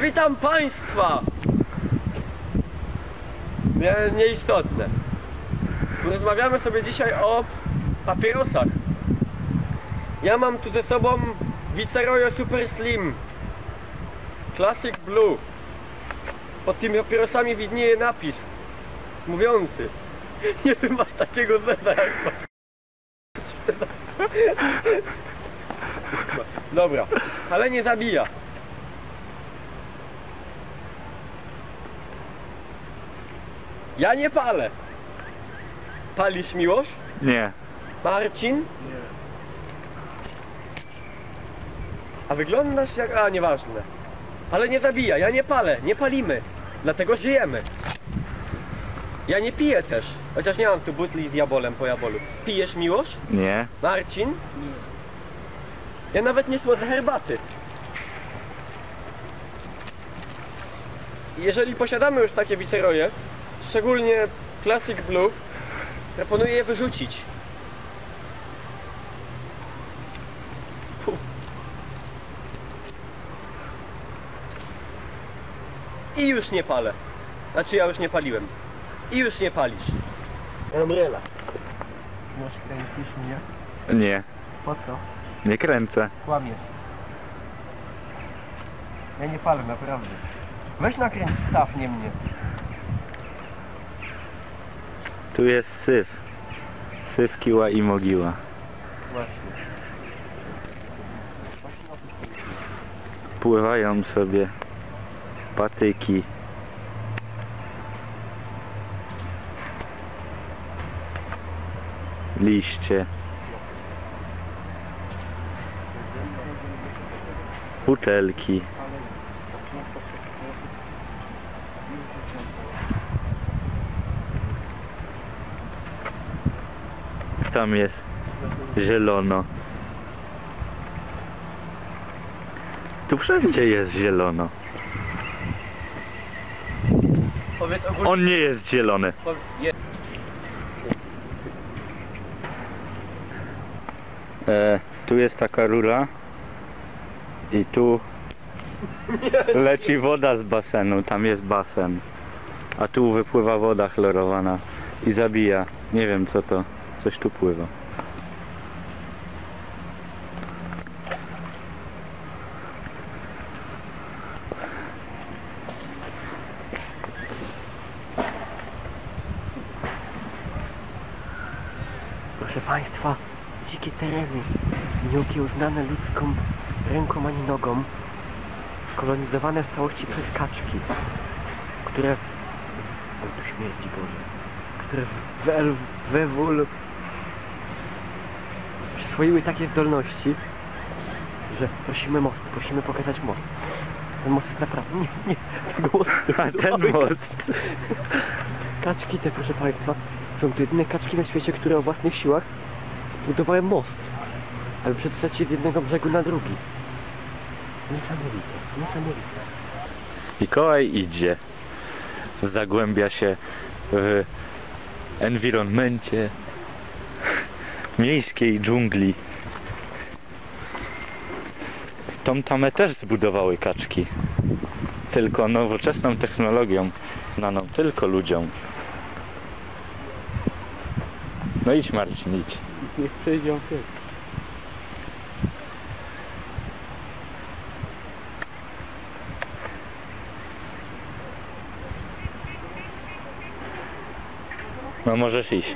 Witam Państwa! Nieistotne. Rozmawiamy sobie dzisiaj o papierosach. Ja mam tu ze sobą Viceroy Super Slim Classic Blue. Pod tymi papierosami widnieje napis mówiący: nie masz takiego zeza jak masz. Dobra, ale nie zabija. Ja nie palę. Palisz, Miłosz? Nie. Marcin? Nie. A wyglądasz jak... A, nieważne. Ale nie zabija, ja nie palę, nie palimy. Dlatego żyjemy. Ja nie piję też. Chociaż nie mam tu butli z jabolem po jabolu. Pijesz, Miłosz? Nie. Marcin? Nie. Ja nawet nie słodzę herbaty. Jeżeli posiadamy już takie Viceroye, szczególnie Classic Blue, proponuję je wyrzucić. I już nie palę. Znaczy ja już nie paliłem. I już nie palisz. Umbrella. Masz kręcisz mnie? Nie. Po co? Nie kręcę. Kłamiesz. Ja nie palę, naprawdę. Weź nakręć staw, nie mnie. Tu jest syf. Syf, kiła i mogiła. Właśnie. Pływają sobie patyki. Liście. Butelki. Tam jest zielono. Tu wszędzie jest zielono. Powiedz ogólnie. On nie jest zielony. Tu jest taka rura i tu leci woda z basenu, tam jest basen, a tu wypływa woda chlorowana i zabija. Nie wiem co to, coś tu pływa. Proszę Państwa, dzikie tereny, nieokiełznane ludzką ręką ani nogą, skolonizowane w całości przez kaczki, które... O, tu śmierdzi, Boże. Które przyswoiły takie zdolności, że prosimy most, prosimy pokazać most. Ten most jest naprawdę... Nie, tego mostu. A ten most. Kaczki te, proszę Państwa, są to jedyne kaczki na świecie, które o własnych siłach budowały most, aby przedostać się z jednego brzegu na drugi. Niesamowite, niesamowite. Mikołaj idzie. Zagłębia się w environmencie miejskiej dżungli. Tą tamę też zbudowały kaczki. Tylko nowoczesną technologią, znaną tylko ludziom. No idź, Marcin, idź. Niech przejdzie pies. No możesz iść.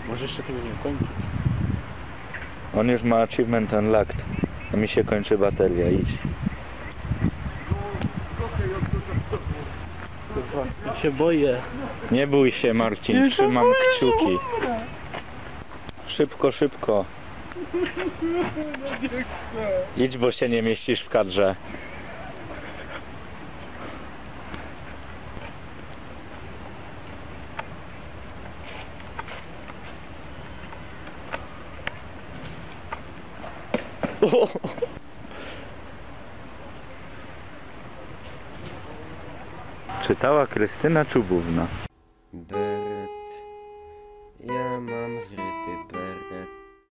Może jeszcze tego nie kończyć. On już ma achievement unlocked. A mi się kończy bateria, idź. Ja się boję. Nie bój się, Marcin, trzymam kciuki. Szybko, szybko. Idź, bo się nie mieścisz w kadrze. Czytała Krystyna Czubówna.